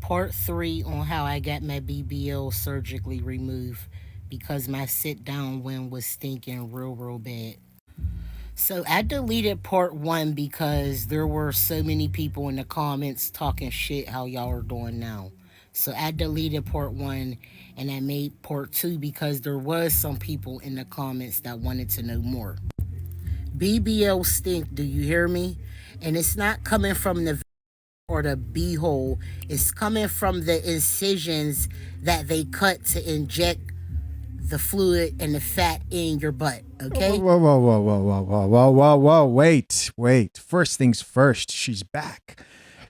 Part 3 on how I got my BBL surgically removed because my sit down wind was stinking real bad. So I deleted part 1 because there were so many people in the comments talking shit how y'all are doing now. So I deleted part 1 and I made part 2 because there was some people in the comments that wanted to know more. BBL stink, do you hear me? And it's not coming from the or the beehole. It's coming from the incisions that they cut to inject the fluid and the fat in your butt. Okay? Whoa. Wait. First things first, she's back.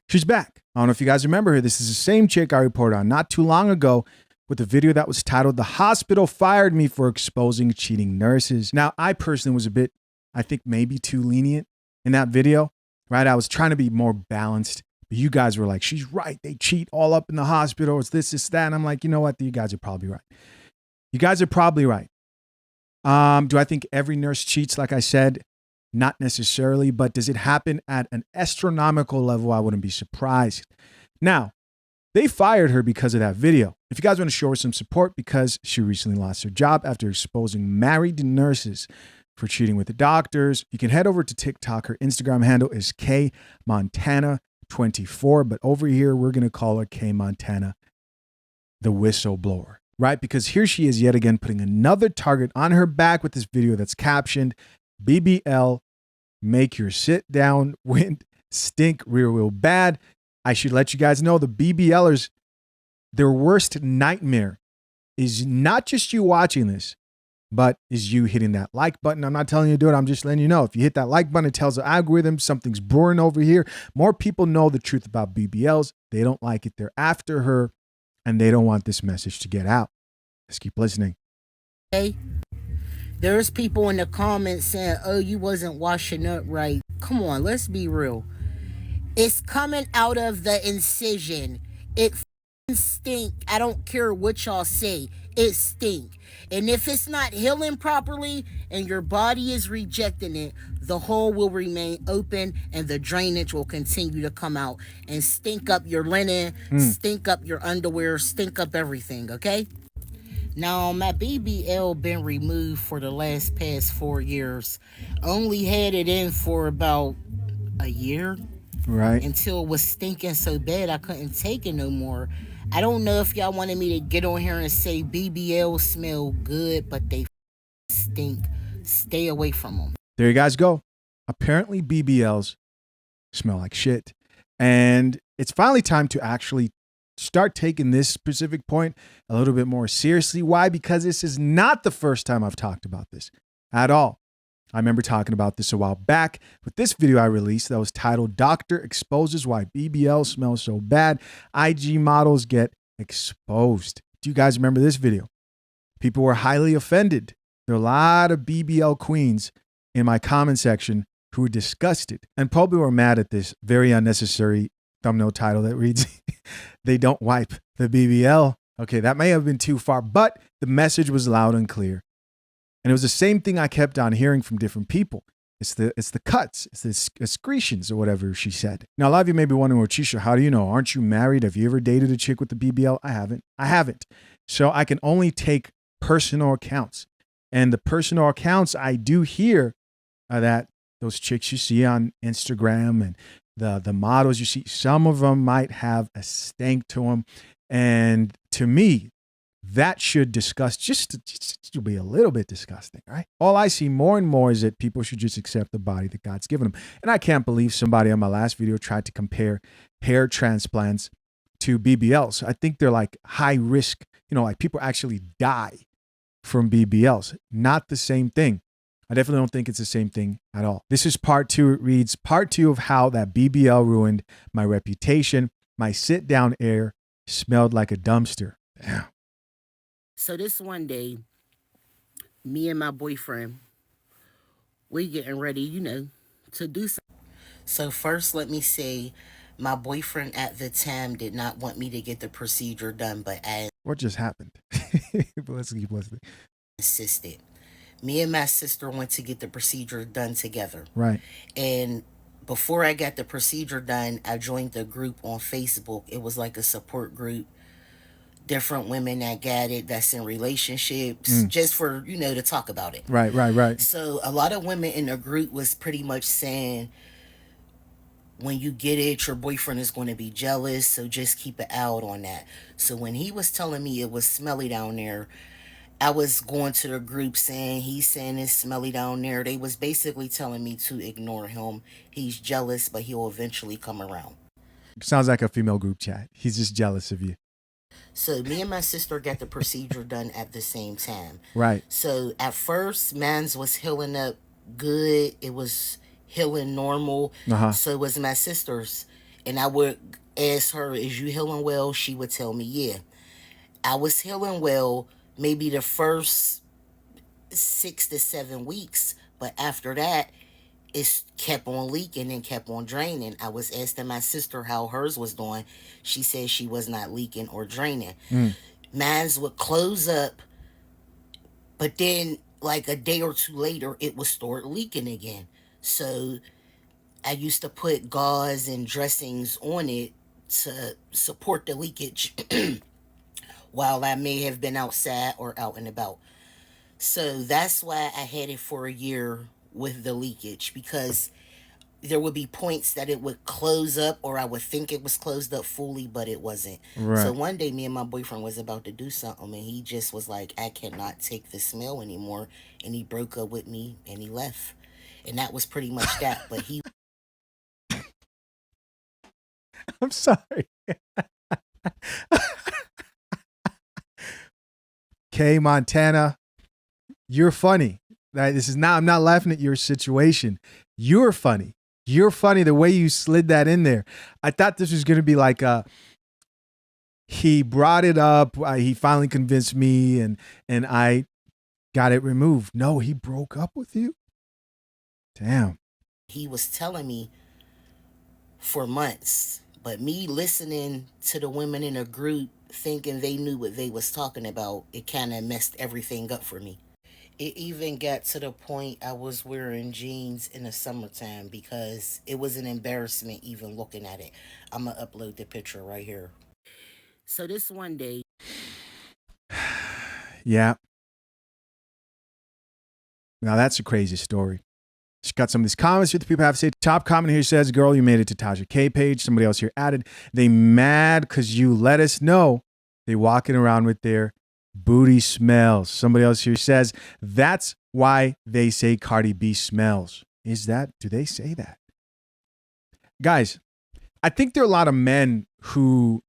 She's back. I don't know if you guys remember her. This is the same chick I reported on not too long ago with a video that was titled, "The Hospital Fired Me for Exposing Cheating Nurses." Now, I personally was a bit, I think maybe too lenient in that video, right? I was trying to be more balanced. But you guys were like, she's right. They cheat all up in the hospital. It's this, it's that. And I'm like, you know what? You guys are probably right. You guys are probably right. Do I think every nurse cheats? Like I said, not necessarily, but does it happen at an astronomical level? I wouldn't be surprised. Now, they fired her because of that video. If you guys want to show her some support because she recently lost her job after exposing married nurses for cheating with the doctors, you can head over to TikTok. Her Instagram handle is KMontana24, but over here, we're going to call her K Montana, the whistleblower. Right? Because here she is yet again putting another target on her back with this video that's captioned, "BBL, make your sit down wind stink real bad." I should let you guys know the BBLers, their worst nightmare is not just you watching this, but is you hitting that like button. I'm not telling you to do it. I'm just letting you know. If you hit that like button, it tells the algorithm something's brewing over here. More people know the truth about BBLs. They don't like it. They're after her. And they don't want this message to get out. Let's keep listening. Hey, there's people in the comments saying, "Oh, you wasn't washing up right." Come on, let's be real. It's coming out of the incision. It stink. I don't care what y'all say. It stink. And if it's not healing properly and your body is rejecting it, the hole will remain open and the drainage will continue to come out and stink up your linen, stink up your underwear, stink up everything, okay? Now, my BBL been removed for the past 4 years. Only had it in for about a year. Right. Until it was stinking so bad I couldn't take it no more. I don't know if y'all wanted me to get on here and say BBL smell good, but they stink. Stay away from them. There you guys go. Apparently BBLs smell like shit. And it's finally time to actually start taking this specific point a little bit more seriously. Why? Because this is not the first time I've talked about this at all. I remember talking about this a while back with this video I released that was titled, "Doctor Exposes Why BBL Smells So Bad. IG Models Get Exposed." Do you guys remember this video? People were highly offended. There are a lot of BBL queens in my comment section who were disgusted and probably were mad at this very unnecessary thumbnail title that reads, "They don't wipe the BBL." Okay, that may have been too far, but the message was loud and clear. And it was the same thing I kept on hearing from different people. It's the cuts, it's the excretions or whatever she said. Now, a lot of you may be wondering, well, Chisha, how do you know? Aren't you married? Have you ever dated a chick with the BBL? I haven't. So I can only take personal accounts. And the personal accounts I do hear are that those chicks you see on Instagram and the models you see, some of them might have a stank to them. And to me, that should disgust, just to be a little bit disgusting, right? All I see more and more is that people should just accept the body that God's given them. And I can't believe somebody on my last video tried to compare hair transplants to BBLs. I think they're like high risk, like people actually die from BBLs. Not the same thing. I definitely don't think it's the same thing at all. This is part 2. It reads, "Part 2 of how that BBL ruined my reputation. My sit-down air smelled like a dumpster." Damn. So this one day, me and my boyfriend, we getting ready, to do something. So first, let me say, my boyfriend at the time did not want me to get the procedure done, but I What just happened? But let's keep listening. insisted. Me and my sister went to get the procedure done together. Right. And Before I got the procedure done, I joined the group on Facebook. It was like a support group, different women that got it, that's in relationships, Mm. just for, to talk about it. Right, right, right. So a lot of women in the group was pretty much saying, when you get it, your boyfriend is going to be jealous, so just keep it out on that. So when he was telling me it was smelly down there, I was going to the group saying he's saying it's smelly down there. They was basically telling me to ignore him. He's jealous, but he'll eventually come around. Sounds like a female group chat. He's just jealous of you. So me and my sister got the procedure done at the same time. Right. So at first, man's was healing up good. It was healing normal. Uh-huh. So it was my sister's. And I would ask her, is you healing well? She would tell me, yeah. I was healing well maybe the first 6 to 7 weeks. But after that, it kept on leaking and kept on draining. I was asking my sister how hers was doing. She said she was not leaking or draining. Mm. Mine's would close up, but then like a day or two later, it would start leaking again. So I used to put gauze and dressings on it to support the leakage while I may have been outside or out and about. So that's why I had it for a year with the leakage, because there would be points that it would close up, or I would think it was closed up fully, but it wasn't. So Right. one day me and my boyfriend was about to do something, and he just was like, I cannot take the smell anymore, and he broke up with me and he left. And that was pretty much that. But he I'm sorry. Kay Montana, you're funny. Right? This is not, I'm not laughing at your situation. You're funny. You're funny the way you slid that in there. I thought this was going to be like he brought it up. He finally convinced me and I got it removed. No, he broke up with you? Damn. he was telling me for months, but me listening to the women in a group thinking they knew what they was talking about, it kind of messed everything up for me. It even got to the point I was wearing jeans in the summertime because it was an embarrassment even looking at it. I'm gonna upload the picture right here. So this one day, Yeah. Now that's a crazy story. She got some of these comments that the people have to say. Top comment here says, girl, you made it to Tasha K page. Somebody else here added, they mad because you let us know they walking around with their booty smells. Somebody else here says, that's why they say Cardi B smells. Is that, do they say that? Guys, I think there are a lot of men who,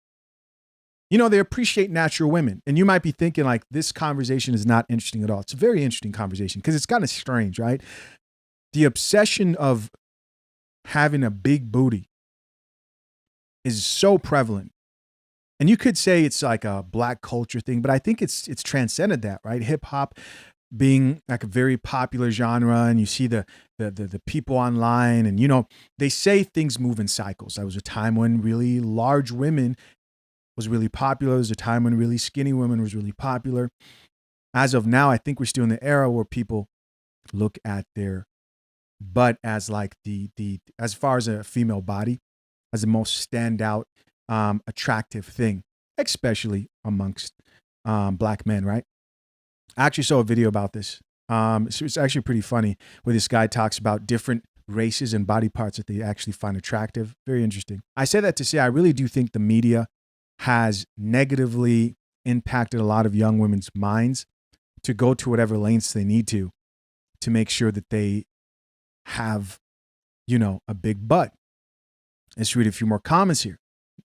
they appreciate natural women. And you might be thinking like, this conversation is not interesting at all. It's a very interesting conversation because it's kind of strange, right? The obsession of having a big booty is so prevalent. And you could say it's like a black culture thing, but I think it's transcended that, right? Hip hop being like a very popular genre, and you see the people online, and they say things move in cycles. There was a time when really large women was really popular. There was a time when really skinny women was really popular. As of now, I think we're still in the era where people look at their butt as like the as far as a female body, as the most standout attractive thing, especially amongst black men, right? I actually saw a video about this. It's actually pretty funny, where this guy talks about different races and body parts that they actually find attractive. Very interesting. I say that to say I really do think the media has negatively impacted a lot of young women's minds to go to whatever lengths they need to make sure that they have, a big butt. Let's read a few more comments here.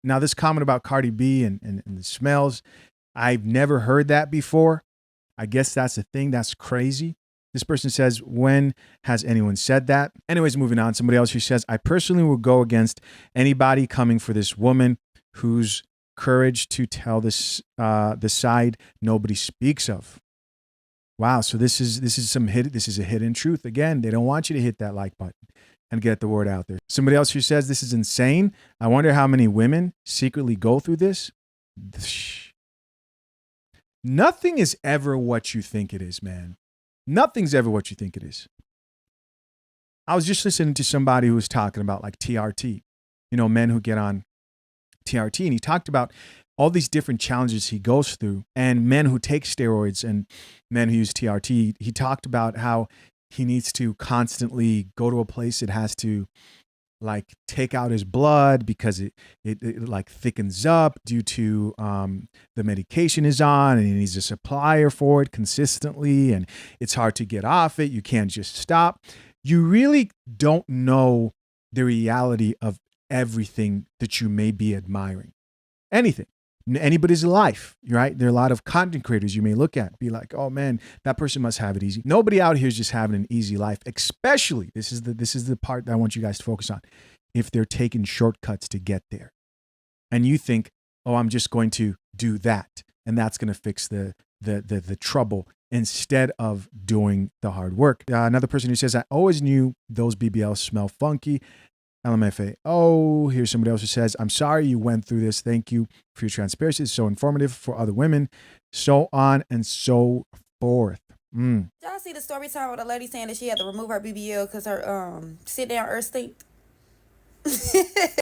Now, this comment about Cardi B and the smells, I've never heard that before. I guess that's a thing. That's crazy. This person says, when has anyone said that? Anyways, moving on. Somebody else who says, I personally will go against anybody coming for this woman whose courage to tell this the side nobody speaks of. Wow. So this is a hidden truth. Again, they don't want you to hit that like button and get the word out there. Somebody else who says this is insane. I wonder how many women secretly go through this. Nothing is ever what you think it is, man. Nothing's ever what you think it is. I was just listening to somebody who was talking about like TRT, men who get on TRT, and he talked about all these different challenges he goes through, and men who take steroids and men who use TRT. He talked about how he needs to constantly go to a place that has to like take out his blood because it like thickens up due to the medication is on, and he needs a supplier for it consistently, and it's hard to get off it. You can't just stop. You really don't know the reality of everything that you may be admiring. Anything. Anybody's life, right? There are a lot of content creators you may look at, be like, oh man, that person must have it easy. Nobody out here is just having an easy life, especially, this is the part that I want you guys to focus on, if they're taking shortcuts to get there. And you think, oh, I'm just going to do that, and that's going to fix the trouble, instead of doing the hard work. Another person who says, I always knew those BBLs smell funky. LMFA. Oh, here's somebody else who says, I'm sorry you went through this. Thank you for your transparency. It's so informative for other women. So on and so forth. Y'all see the story time with a lady saying that she had to remove her BBL because her sit down earth stinked?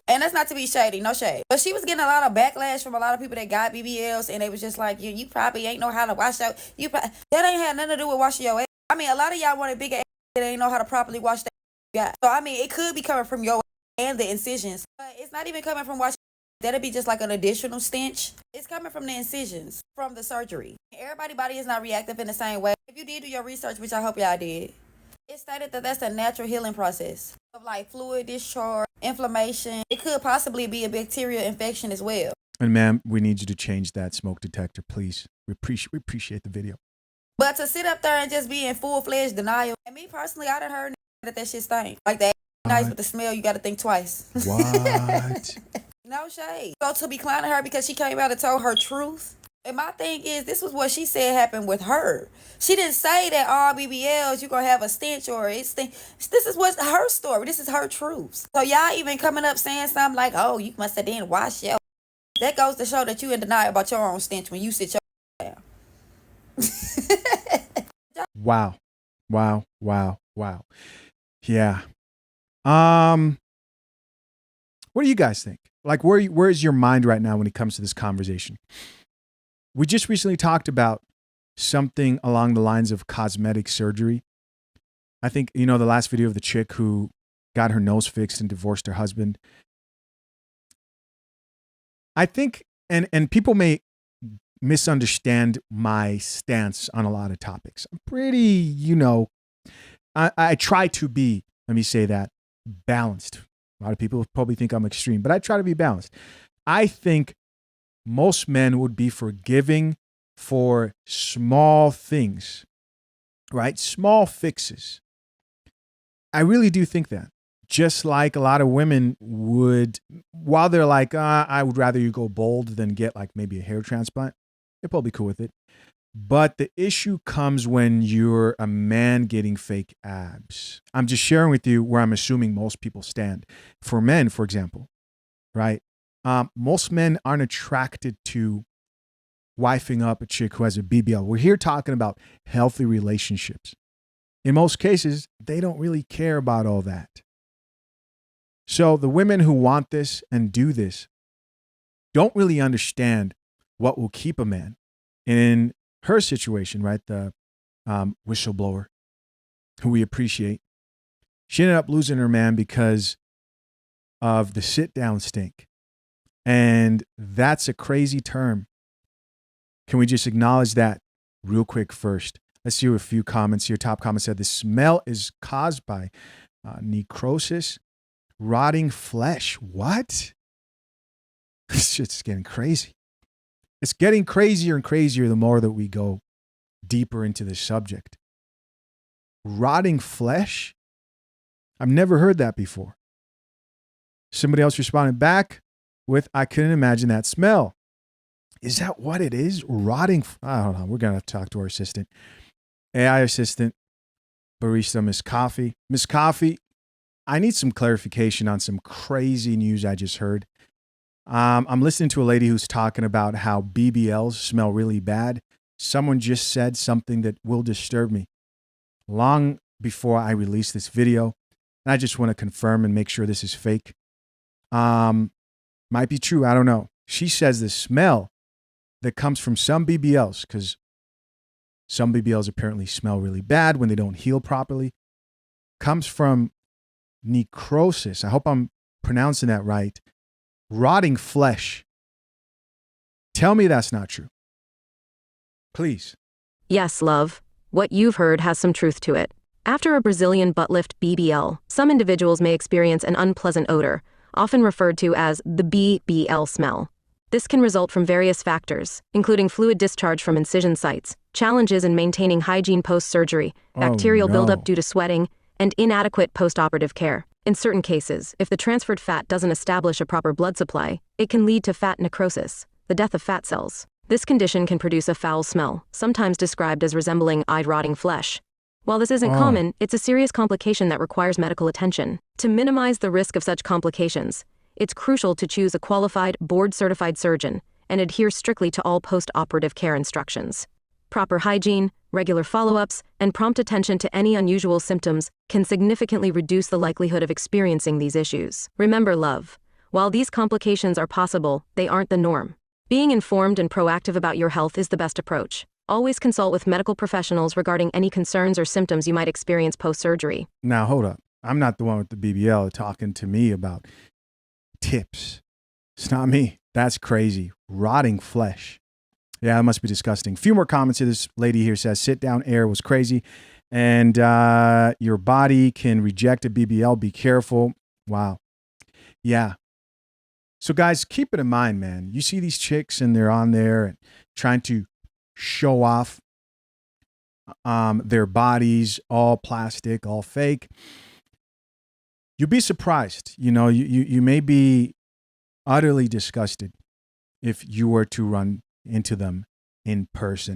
And that's not to be shady, no shade. But she was getting a lot of backlash from a lot of people that got BBLs, and they was just like, you probably ain't know how to wash out. That ain't had nothing to do with washing your ass. I mean, a lot of y'all want a bigger ass that ain't know how to properly wash that got. So I mean, it could be coming from your and the incisions, but it's not even coming from washing. That'd be just like an additional stench. It's coming from the incisions from the surgery. Everybody's body is not reactive in the same way. If you did do your research, which I hope y'all did, it stated that that's a natural healing process of like fluid discharge, inflammation. It could possibly be a bacterial infection as well. And ma'am, we need you to change that smoke detector, please. We appreciate the video. But to sit up there and just be in full-fledged denial, and me personally, I done heard that shit stink. Like that nice, but the smell, you got to think twice. What? No shade. So to be clowning her because she came out and told her truth. And my thing is, this was what she said happened with her. She didn't say that all BBLs, you're going to have a stench or it stink. This is what's her story. This is her truth. So y'all even coming up saying something like, oh, you must have didn't wash your. That goes to show that you in denial about your own stench when you sit your down. Wow. Yeah. What do you guys think? Like, where is your mind right now when it comes to this conversation? We just recently talked about something along the lines of cosmetic surgery. I think, the last video of the chick who got her nose fixed and divorced her husband. I think, and people may misunderstand my stance on a lot of topics. I'm pretty, I try to be, let me say that, balanced. A lot of people probably think I'm extreme, but I try to be balanced. I think most men would be forgiving for small things, right? Small fixes. I really do think that. Just like a lot of women would, while they're like, I would rather you go bald than get like maybe a hair transplant, they're probably cool with it. But the issue comes when you're a man getting fake abs. I'm just sharing with you where I'm assuming most people stand. For men, for example, right? Most men aren't attracted to wifing up a chick who has a BBL. We're here talking about healthy relationships. In most cases, they don't really care about all that. So the women who want this and do this don't really understand what will keep a man. In her situation, right, the whistleblower who we appreciate, she ended up losing her man because of the sit-down stink. And that's a crazy term. Can we just acknowledge that real quick first? Let's see a few comments here. Top comment said, the smell is caused by necrosis, rotting flesh. What? This shit's getting crazy. It's getting crazier and crazier the more that we go deeper into this subject. Rotting flesh? I've never heard that before. Somebody else responded back with, I couldn't imagine that smell. Is that what it is? Rotting? I don't know. We're going to have to talk to our assistant. AI assistant, barista Miss Coffee. Miss Coffee, I need some clarification on some crazy news I just heard. I'm listening to a lady who's talking about how BBLs smell really bad. Someone just said something that will disturb me. Long before I release this video, And I just want to confirm and make sure this is fake. Might be true. I don't know. She says the smell that comes from some BBLs, because some BBLs apparently smell really bad when they don't heal properly, comes from necrosis. I hope I'm pronouncing that right. Rotting flesh. Tell me that's not true. Please. Yes, love. What you've heard has some truth to it. After a Brazilian butt lift BBL, some individuals may experience an unpleasant odor, often referred to as the BBL smell. This can result from various factors, including fluid discharge from incision sites, challenges in maintaining hygiene post-surgery, bacterial buildup due to sweating, and inadequate post-operative care. In certain cases, if the transferred fat doesn't establish a proper blood supply, it can lead to fat necrosis, the death of fat cells. This condition can produce a foul smell, sometimes described as resembling eye-rotting flesh. While this isn't common, it's a serious complication that requires medical attention. To minimize the risk of such complications, it's crucial to choose a qualified, board-certified surgeon and adhere strictly to all post-operative care instructions. Proper hygiene, regular follow-ups, and prompt attention to any unusual symptoms can significantly reduce the likelihood of experiencing these issues. Remember, love, while these complications are possible, they aren't the norm. Being informed and proactive about your health is the best approach. Always consult with medical professionals regarding any concerns or symptoms you might experience post-surgery. Now, hold up. I'm not the one with the BBL talking to me about tips. It's not me. That's crazy. Rotting flesh. Yeah, it must be disgusting. A few more comments here. This lady here says, sit down air was crazy. And your body can reject a BBL. Be careful. Wow. Yeah. So guys, keep it in mind, man. You see these chicks and they're on there and trying to show off their bodies, all plastic, all fake. You'll be surprised. You know, you may be utterly disgusted if you were to run into them in person.